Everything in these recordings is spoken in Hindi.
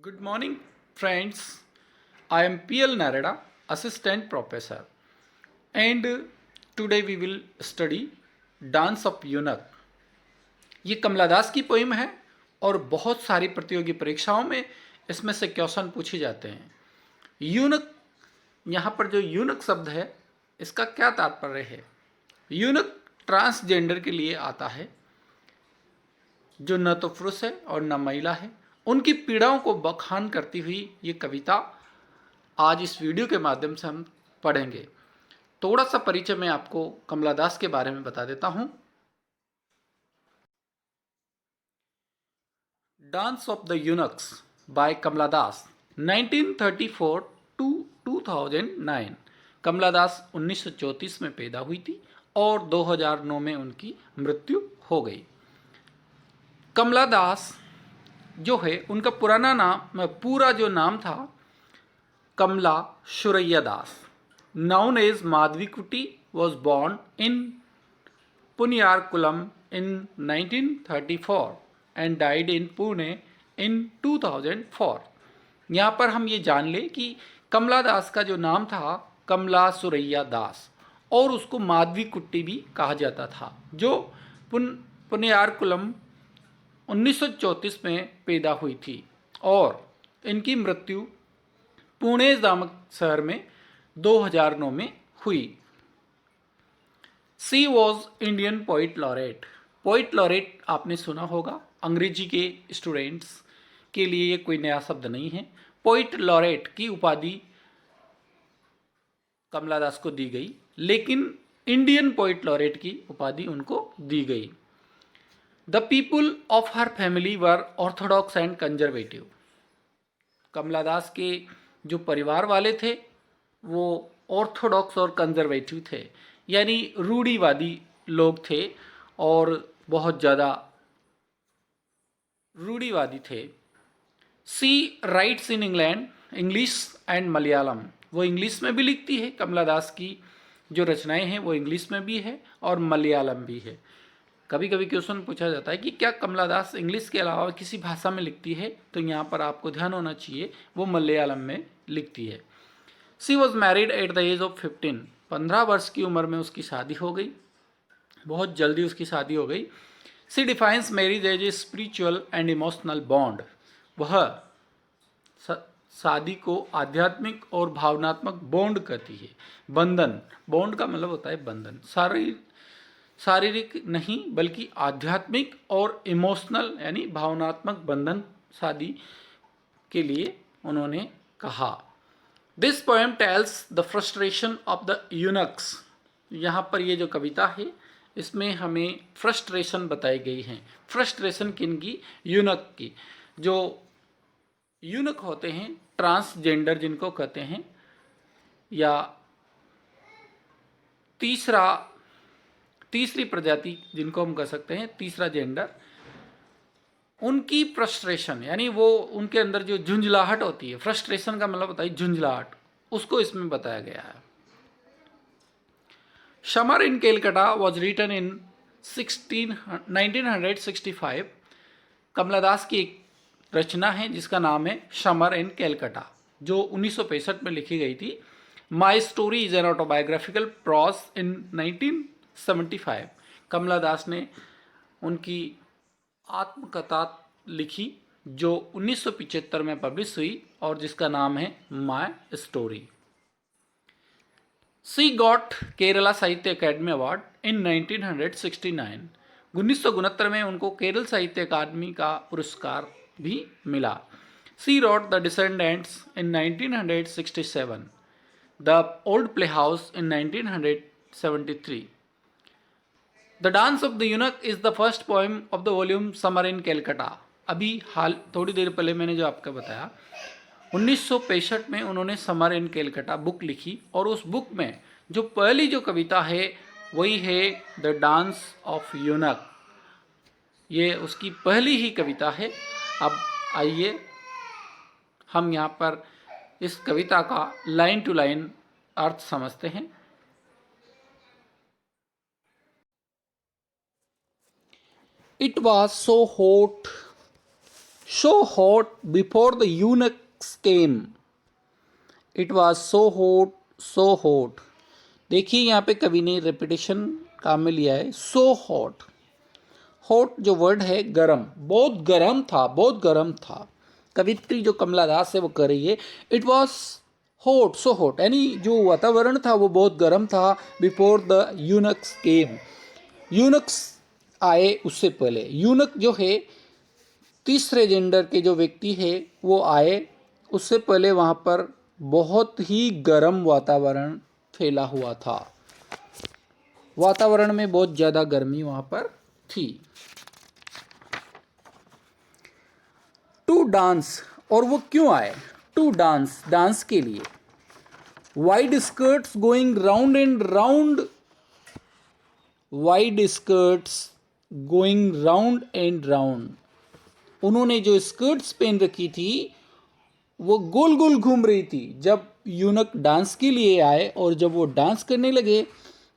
Good morning, friends. I am PL Narada, Assistant Professor, and today we will study Dance of Eunuch. ये कमला दास की पोइम है और बहुत सारी प्रतियोगी परीक्षाओं में इसमें से क्वेश्चन पूछे जाते हैं। यूनक, यहाँ पर जो यूनक शब्द है इसका क्या तात्पर्य है? यूनक ट्रांसजेंडर के लिए आता है जो न तो पुरुष है और न महिला है। उनकी पीड़ाओं को बखान करती हुई ये कविता आज इस वीडियो के माध्यम से हम पढ़ेंगे। थोड़ा सा परिचय मैं आपको कमला दास के बारे में बता देता हूं। Dance of the eunuchs by Kamala Das 1934 to 2009। Kamala Das 1934 में पैदा हुई थी और 2009 में उनकी मृत्यु हो गई। कमला दास जो है उनका पूरा जो नाम था कमला सुरैया दास, known as Madhvikutti, was born in Puniyarkulam in 1934 and died in Pune in 2004। यहाँ पर हम ये जान लें कि कमला दास का जो नाम था कमला सुरैया दास और उसको माधवी कुट्टी भी कहा जाता था, जो पुनियारकुलम 1934 में पैदा हुई थी और इनकी मृत्यु पुणे नामक शहर में 2009 में हुई। She was Indian poet laureate. Poet laureate आपने सुना होगा, अंग्रेजी के स्टूडेंट्स के लिए ये कोई नया शब्द नहीं है। पोइट लॉरेट की उपाधि कमला दास को दी गई, लेकिन इंडियन पोइट लॉरेट की उपाधि उनको दी गई। The people of her family were orthodox and conservative. Kamala Das के जो परिवार वाले थे वो ऑर्थोडॉक्स और कंजर्वेटिव थे, यानी रूढ़िवादी लोग थे और बहुत ज़्यादा रूढ़िवादी थे। She writes in England English and Malayalam. वो इंग्लिश में भी लिखती है। कमला दास की जो रचनाएं हैं वो इंग्लिश में भी है और मलयालम भी है। कभी कभी क्वेश्चन पूछा जाता है कि क्या कमला दास इंग्लिश के अलावा किसी भाषा में लिखती है, तो यहाँ पर आपको ध्यान होना चाहिए वो मलयालम में लिखती है। She was married at the age of 15। 15 वर्ष की उम्र में उसकी शादी हो गई, बहुत जल्दी उसकी शादी हो गई। She defines marriage as a spiritual and emotional bond. वह शादी को आध्यात्मिक और भावनात्मक बॉन्ड कहती है। बंधन, बॉन्ड का मतलब होता है बंधन, शारीरिक नहीं बल्कि आध्यात्मिक और इमोशनल यानी भावनात्मक बंधन शादी के लिए उन्होंने कहा। This poem tells the frustration of the eunuchs. यहाँ पर ये जो कविता है इसमें हमें फ्रस्ट्रेशन बताई गई है। फ्रस्ट्रेशन किन की? यूनक की। जो यूनक होते हैं ट्रांसजेंडर जिनको कहते हैं, या तीसरी प्रजाति जिनको हम कह सकते हैं, तीसरा जेंडर, उनकी फ्रस्ट्रेशन यानी वो उनके अंदर जो झुंझलाहट होती है, फ्रस्ट्रेशन का मतलब होता है झुंझलाहट, उसको इसमें बताया गया है। Summer in Calcutta was written in 1965। Kamala Das की एक रचना है जिसका नाम है समर इन कैलकाटा, जो 1965 में लिखी गई थी। My story is an autobiographical prose in 1975। Kamala Das ने उनकी आत्मकथा लिखी जो 1975 में पब्लिश हुई और जिसका नाम है my story. She got Kerala Sahitya Akademi award in 1969। 1969 में उनको केरल साहित्य अकादमी का पुरस्कार भी मिला। She wrote the descendants in 1967, the old playhouse in 1973। The dance of the eunuch is the first poem of the volume summer in Calcutta. अभी हाल थोड़ी देर पहले मैंने जो आपको बताया 1965 में उन्होंने समर इन कैलकाटा बुक लिखी और उस बुक में जो पहली जो कविता है वही है द डांस ऑफ यूनक। ये उसकी पहली ही कविता है। अब आइए हम यहाँ पर इस कविता का लाइन टू लाइन अर्थ समझते हैं। It was so hot, so hot before the eunuchs came. It was so hot, so hot. देखिए यहाँ पे कवि ने रेपिटेशन काम में लिया है. so hot. हॉट जो वर्ड है गरम, बहुत गरम था, बहुत गरम था. कवित्री जो कमला दास है वो कर रही है it was hot, so hot, यानी जो वातावरण था वो बहुत गर्म था. Before the eunuchs came, eunuchs आए उससे पहले. यूनक जो है तीसरे जेंडर के जो व्यक्ति है वो आए उससे पहले वहाँ पर बहुत ही गर्म वातावरण फैला हुआ था. वातावरण में बहुत ज़्यादा गर्मी वहाँ पर थी. टू डांस, और वो क्यों आए? टू डांस, डांस के लिए. Wide skirts going round and round, wide skirts going round and round. उन्होंने जो स्कर्ट्स पहन रखी थी वो गोल गोल घूम रही थी. जब यूनक डांस के लिए आए और जब वो डांस करने लगे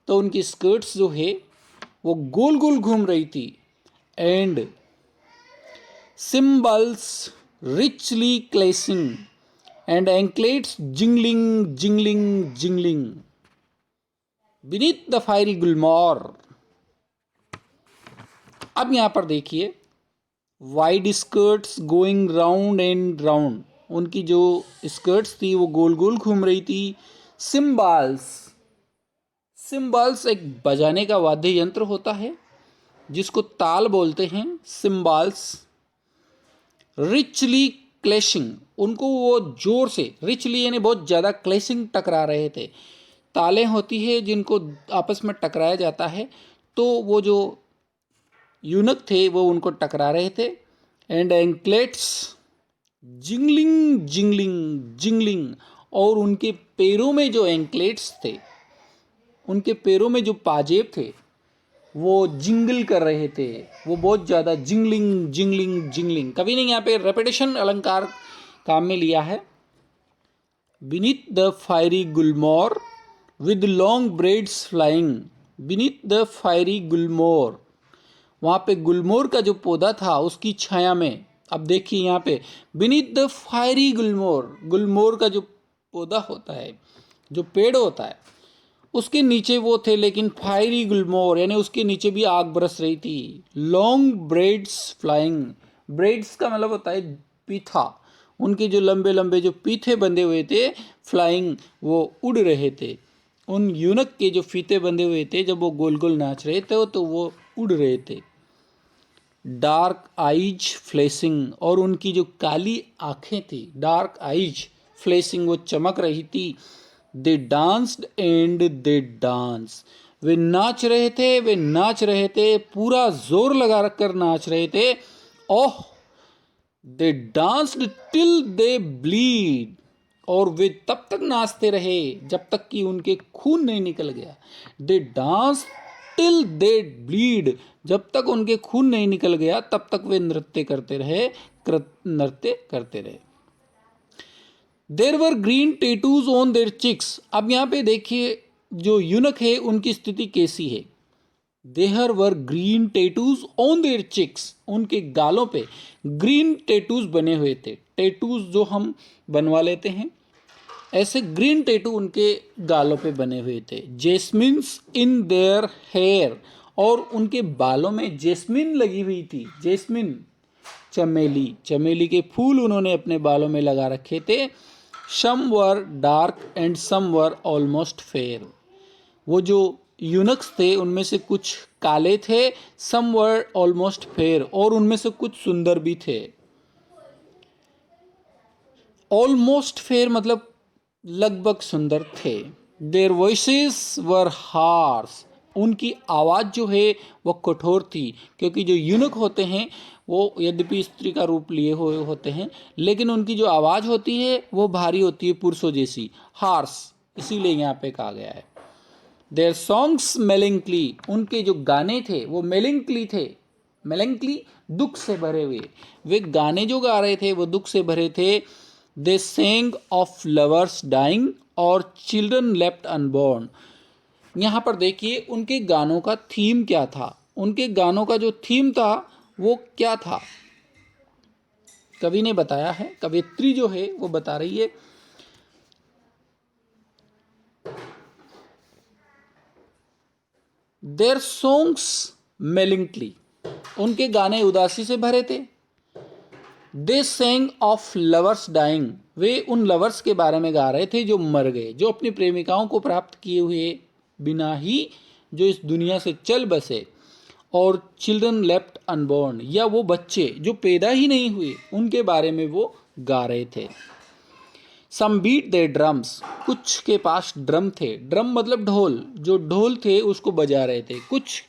तो उनकी स्कर्ट्स जो है वो गोल गोल घूम रही थी. And cymbals richly clashing and anklets jingling, jingling, jingling beneath the fiery gulmore. अब यहां पर देखिए wide skirts going round and round, उनकी जो स्कर्ट्स थी वो गोल गोल घूम रही थी. सिम्बाल्स, सिम्बाल्स एक बजाने का वाद्य यंत्र होता है जिसको ताल बोलते हैं. सिम्बाल्स रिचली क्लैशिंग, उनको वो जोर से, रिचली यानी बहुत ज़्यादा, क्लैशिंग टकरा रहे थे. तालें होती है जिनको आपस में टकराया जाता है, तो वो जो यूनक थे वो उनको टकरा रहे थे. And anklets jingling, jingling, jingling, और उनके पैरों में जो एंकलेट्स थे, उनके पैरों में जो पाजेब थे वो जिंगल कर रहे थे. वो बहुत ज़्यादा जिंगलिंग, जिंगलिंग, जिंगलिंग. कभी ने यहाँ पे रेपिटेशन अलंकार काम में लिया है. Beneath the fiery gulmohar with long braids flying. Beneath the fiery gulmohar, वहाँ पे गुलमोर का जो पौधा था उसकी छाया में. अब देखिए यहाँ पे बीनीथ द फायरी गुलमोर, गुलमोर का जो पौधा होता है, जो पेड़ होता है, उसके नीचे वो थे. लेकिन फायरी गुलमोर यानी उसके नीचे भी आग बरस रही थी. लॉन्ग ब्रेड्स फ्लाइंग, ब्रेड्स का मतलब होता है पीथा, उनके जो लंबे लंबे जो पीथे बंधे हुए थे, फ्लाइंग वो उड़ रहे थे. उन यूनक के जो फीते बंधे हुए थे जब वो गोल गोल नाच रहे थे तो वो उड़ रहे थे. डार्क आइज फ्लैशिंग, और उनकी जो काली आंखें थी, डार्क आइज फ्लैशिंग, वो चमक रही थी. दे डांस्ड एंड दे डांस, वे नाच रहे थे, वे नाच रहे थे, पूरा जोर लगा रखकर नाच रहे थे. ओह, दे डांस्ड टिल दे ब्लीड, और वे तब तक नाचते रहे जब तक कि उनके खून नहीं निकल गया. दे डांस टिल दे ब्लीड, जब तक उनके खून नहीं निकल गया तब तक वे नृत्य करते रहे, नृत्य करते रहे. There were green tattoos on their cheeks. अब यहाँ पे देखिए जो यूनक है उनकी स्थिति कैसी है. There were green tattoos on their cheeks, उनके गालों पे ग्रीन टेटूज बने हुए थे. टेटूज जो हम बनवा लेते हैं, ऐसे ग्रीन टेटू उनके गालों पे बने हुए थे. जेस्मिन्स इन देयर हेयर, और उनके बालों में जेस्मिन लगी हुई थी. जेस्मिन, चमेली, चमेली के फूल उन्होंने अपने बालों में लगा रखे थे. Some were dark and some were almost fair, वो जो यूनक्स थे उनमें से कुछ काले थे, सम वर ऑलमोस्ट फेयर, और उनमें से कुछ सुंदर भी थे. ऑलमोस्ट फेयर मतलब लगभग सुंदर थे. देयर वॉइसेस वर हार्श, उनकी आवाज़ जो है वो कठोर थी, क्योंकि जो यूनक होते हैं वो यद्यपि स्त्री का रूप लिए हुए होते हैं लेकिन उनकी जो आवाज़ होती है वो भारी होती है, पुरुषों जैसी, हार्श, इसीलिए यहाँ पे कहा गया है. देयर सॉन्ग्स मेलेंकली, उनके जो गाने थे वो मेलेंकली थे. मेलेंकली दुख से भरे हुए, वे गाने जो गा रहे थे वो दुख से भरे थे. दे सेंग ऑफ लवर्स डाइंग और चिल्ड्रन लेफ्ट अनबॉर्न. यहाँ पर देखिए उनके गानों का थीम क्या था. उनके गानों का जो थीम था वो क्या था. कवि ने बताया है, कवियत्री जो है वो बता रही है। देयर सॉन्ग्स मेलिंकली, उनके गाने उदासी से भरे थे। दे सेंग ऑफ लवर्स डाइंग, वे उन लवर्स के बारे में गा रहे थे जो मर गए, जो अपनी प्रेमिकाओं को प्राप्त किए हुए बिना ही जो इस दुनिया से चल बसे। और चिल्ड्रन लेफ्ट अनबॉर्न, या वो बच्चे जो पैदा ही नहीं हुए उनके बारे में वो गा रहे थे। सम बीट दे ड्रम्स, कुछ के पास ड्रम थे, ड्रम मतलब ढोल, जो ढोल थे उसको बजा रहे थे। कुछ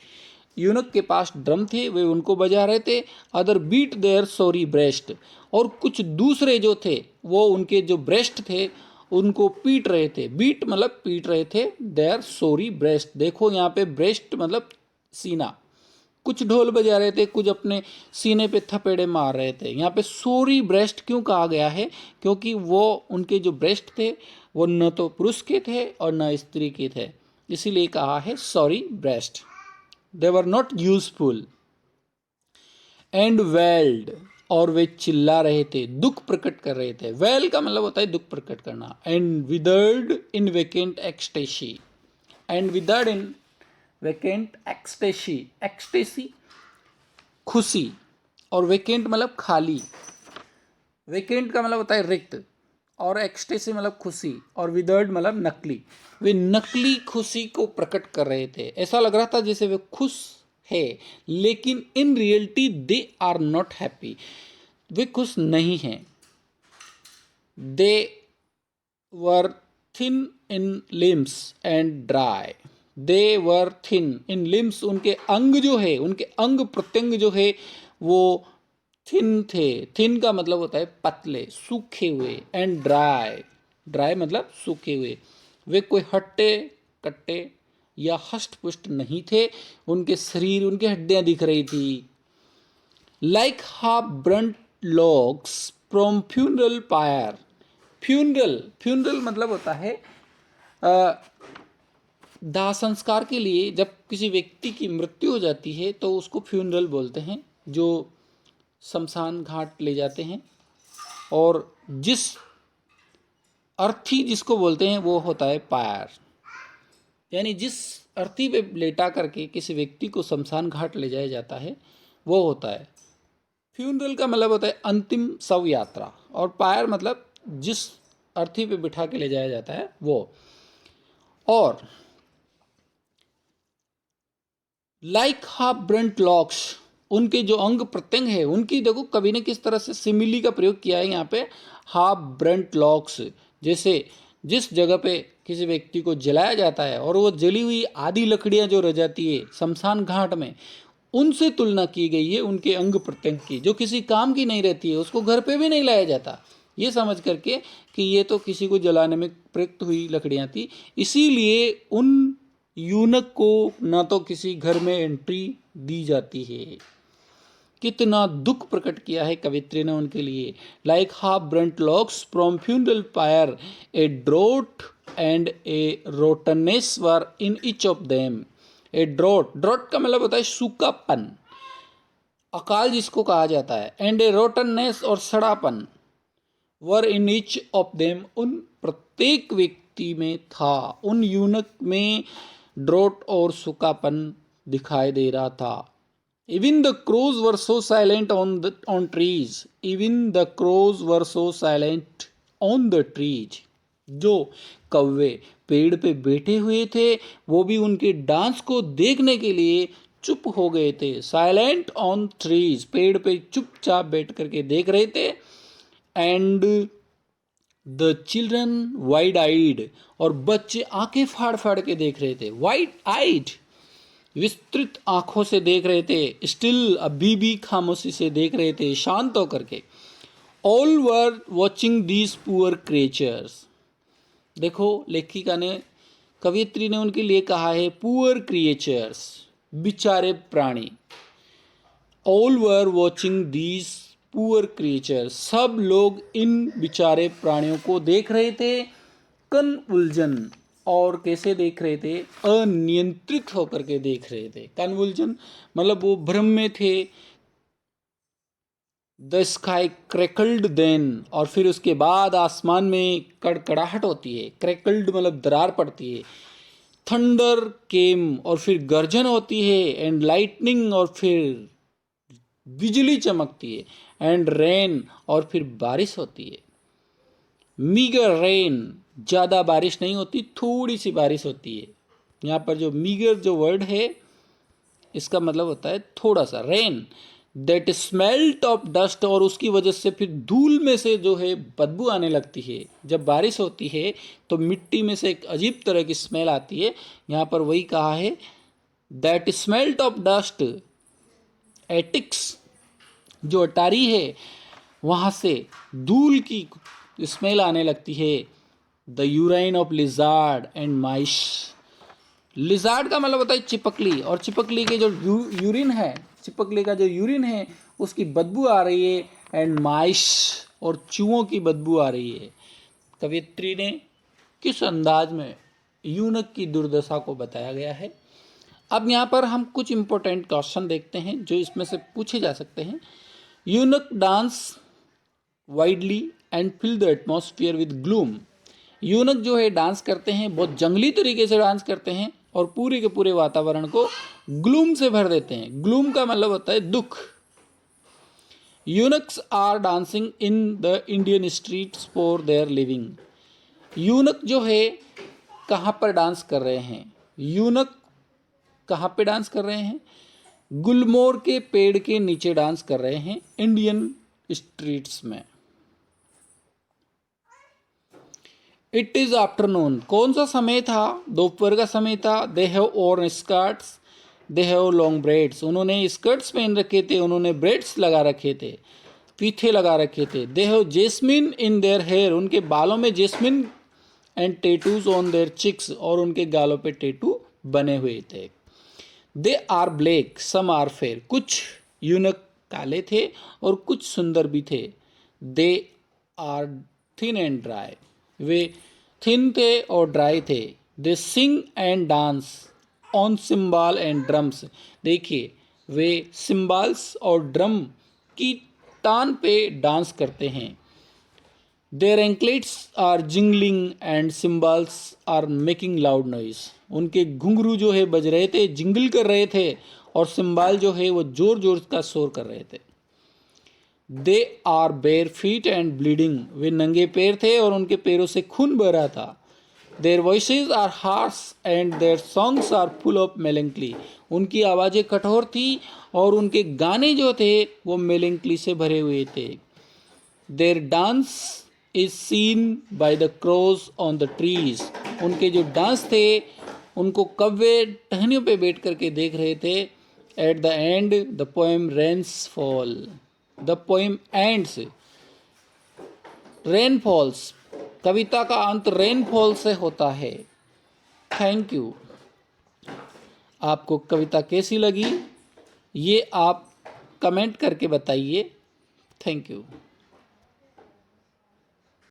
यूनक के पास ड्रम थे, वे उनको बजा रहे थे। Other beat their sorry breast, और कुछ दूसरे जो थे वो उनके जो ब्रेस्ट थे उनको पीट रहे थे। बीट मतलब पीट रहे थे, देयर सॉरी ब्रेस्ट। देखो यहाँ पे ब्रेस्ट मतलब सीना, कुछ ढोल बजा रहे थे, कुछ अपने सीने पे थपेड़े मार रहे थे। यहाँ पे सॉरी ब्रेस्ट क्यों कहा गया है? क्योंकि वो उनके जो ब्रेस्ट थे वो न तो पुरुष के थे और न स्त्री के थे, इसीलिए कहा है sorry breast. They were not useful and weld, और वे चिल्ला रहे थे, दुख प्रकट कर रहे थे। वेल का मतलब होता है दुख प्रकट करना। And withered in vacant ecstasy, and withered in vacant ecstasy, ecstasy खुशी, और वेकेंट मतलब खाली। वेकेंट का मतलब होता है रिक्त, और एक्सटेसी मतलब खुशी, और विदर्ड मतलब नकली। वे नकली खुशी को प्रकट कर रहे थे। ऐसा लग रहा था जैसे वे खुश है, लेकिन in reality they are not happy, वे खुश नहीं हैं। They were thin in limbs and dry, they were thin in limbs, उनके अंग जो है, उनके अंग प्रत्यंग जो है वो थिन थे। थिन का मतलब होता है पतले, सूखे हुए। एंड ड्राई, ड्राई मतलब सूखे हुए। वे कोई हट्टे कट्टे या हष्ट पुष्ट नहीं थे, उनके शरीर, उनकी हड्डियां दिख रही थी। Like half burnt logs from funeral pyre, funeral, funeral मतलब होता है दाह संस्कार के लिए जब किसी व्यक्ति की मृत्यु हो जाती है तो उसको फ्यूनरल बोलते हैं, जो शमशान घाट ले जाते हैं। और जिस अर्थी जिसको बोलते हैं वो होता है पायर, यानी जिस अर्थी पे लेटा करके किसी व्यक्ति को शमशान घाट ले जाया जाता है वो होता है। फ्यूनरल का मतलब होता है अंतिम शव यात्रा, और पायर मतलब जिस अर्थी पे बिठा के ले जाया जाता है वो। और लाइक हाफ ब्रंट लॉक्स, उनके जो अंग प्रत्यंग है उनकी, देखो कवि ने किस तरह से सिमिली का प्रयोग किया है यहाँ पे। हाफ ब्रंट लॉक्स, जैसे जिस जगह पे किसी व्यक्ति को जलाया जाता है और वो जली हुई आधी लकड़ियां जो रह जाती है शमशान घाट में, उनसे तुलना की गई है उनके अंग प्रत्यंग की, जो किसी काम की नहीं रहती है, उसको घर पे भी नहीं लाया जाता, ये समझ करके कि ये तो किसी को जलाने में प्रयुक्त हुई लकड़ियां थी। इसीलिए उन यूनक को ना तो किसी घर में एंट्री दी जाती है। कितना दुख प्रकट किया है कवित्री ने उनके लिए। Like half burnt locks from funeral fire, a drought and a rottenness were in each of them. A drought, drought का मतलब होता है सूखापन, अकाल जिसको कहा जाता है। एंड ए रोटननेस, और सड़ापन, वर इन ईच ऑफ देम, उन प्रत्येक व्यक्ति में था। उन यूनक में ड्रोट और सूखापन दिखाई दे रहा था। Even the crows were so silent on trees. Even the crows were so silent on the trees. जो कौवे पेड़ पे बैठे हुए थे वो भी उनके डांस को देखने के लिए चुप हो गए थे। साइलेंट ऑन ट्रीज, पेड़ पे चुपचाप बैठ करके देख रहे थे। And the children wide eyed, और बच्चे आंखें फाड़ फाड़ के देख रहे थे। वाइड आइड, विस्तृत आंखों से देख रहे थे। स्टिल, अभी भी खामोशी से देख रहे थे, शांत होकर के। All were watching these poor creatures, देखो लेखिका ने, कवियत्री ने उनके लिए कहा है पुअर क्रिएचर्स, बिचारे प्राणी। All were watching these poor creatures, सब लोग इन बिचारे प्राणियों को देख रहे थे कन्वुल्जन, और कैसे देख रहे थे? अनियंत्रित होकर के देख रहे थे। कन्वुल्जन मतलब वो भ्रम में थे, द स्काई क्रैकल्ड देन, और फिर उसके बाद आसमान में कड़कड़ाहट होती है, क्रैकल्ड मतलब दरार पड़ती है। थंडर केम, और फिर गर्जन होती है। एंड लाइटनिंग, और फिर बिजली चमकती है। एंड रेन, और फिर बारिश होती है। मीगर रेन, ज़्यादा बारिश नहीं होती, थोड़ी सी बारिश होती है। यहाँ पर जो मीगर जो वर्ड है इसका मतलब होता है थोड़ा सा। Rain that smelt of dust, और उसकी वजह से फिर धूल में से जो है बदबू आने लगती है। जब बारिश होती है तो मिट्टी में से एक अजीब तरह की स्मेल आती है। यहाँ पर वही कहा है, दैट स्मेल्ट ऑफ डस्ट, एटिक्स जो अटारी है वहाँ से धूल की स्मेल आने लगती है। The urine of lizard and mice, lizard का मतलब होता है चिपकली, और चिपकली के जो यूरिन है, चिपकली का जो यूरिन है उसकी बदबू आ रही है। एंड माइश, और चूहों की बदबू आ रही है। कवियत्री ने किस अंदाज में यूनक की दुर्दशा को बताया गया है। अब यहाँ पर हम कुछ इंपॉर्टेंट क्वेश्चन देखते हैं जो इसमें से पूछे जा सकते हैं। Eunuch dance widely and fill the atmosphere with gloom, eunuch जो है डांस करते हैं, बहुत जंगली तरीके से डांस करते हैं और पूरे के पूरे वातावरण को ग्लूम से भर देते हैं। ग्लूम का मतलब होता है दुख। Eunuchs are dancing in the Indian streets for their living, eunuch जो है कहाँ पर डांस कर रहे हैं? यूनक कहाँ पे डांस कर रहे हैं? गुलमोर के पेड़ के नीचे डांस कर रहे हैं इंडियन स्ट्रीट्स में। इट इज आफ्टरनून, कौन सा समय था? दोपहर का समय था। They have worn skirts, they have long braids, उन्होंने स्कर्ट्स पहन रखे थे, उन्होंने ब्रेड्स लगा रखे थे, पीथे लगा रखे थे। They have jasmine in their hair, उनके बालों में jasmine. And tattoos on their cheeks, और उनके गालों पे टेटू बने हुए थे। They are black some are fair, कुछ यूनक काले थे और कुछ सुंदर भी थे। They are thin and dry, वे थिन थे और ड्राई थे। They sing and dance on cymbal and drums, देखिए वे सिम्बाल्स और ड्रम की तान पे डांस करते हैं। Their anklets are jingling and cymbals are making loud noise, उनके घुंघरू जो है बज रहे थे, जिंगल कर रहे थे, और सिम्बाल जो है वो जोर जोर का शोर कर रहे थे। They are bare feet and bleeding, वे नंगे पैर थे और उनके पैरों से खून बह रहा था। Their voices are harsh and their songs are full of melancholy, उनकी आवाज़ें कठोर थी और उनके गाने जो थे वो मेलेंकली से भरे हुए थे। Their dance is seen by the crows on the trees, उनके जो डांस थे उनको कौवे टहनियों पे बैठ करके देख रहे थे। At the end the poem rains fall, the poem ends rain falls, कविता का अंत रेनफॉल से होता है। Thank you. आपको कविता कैसी लगी ये आप कमेंट करके बताइए। Thank you.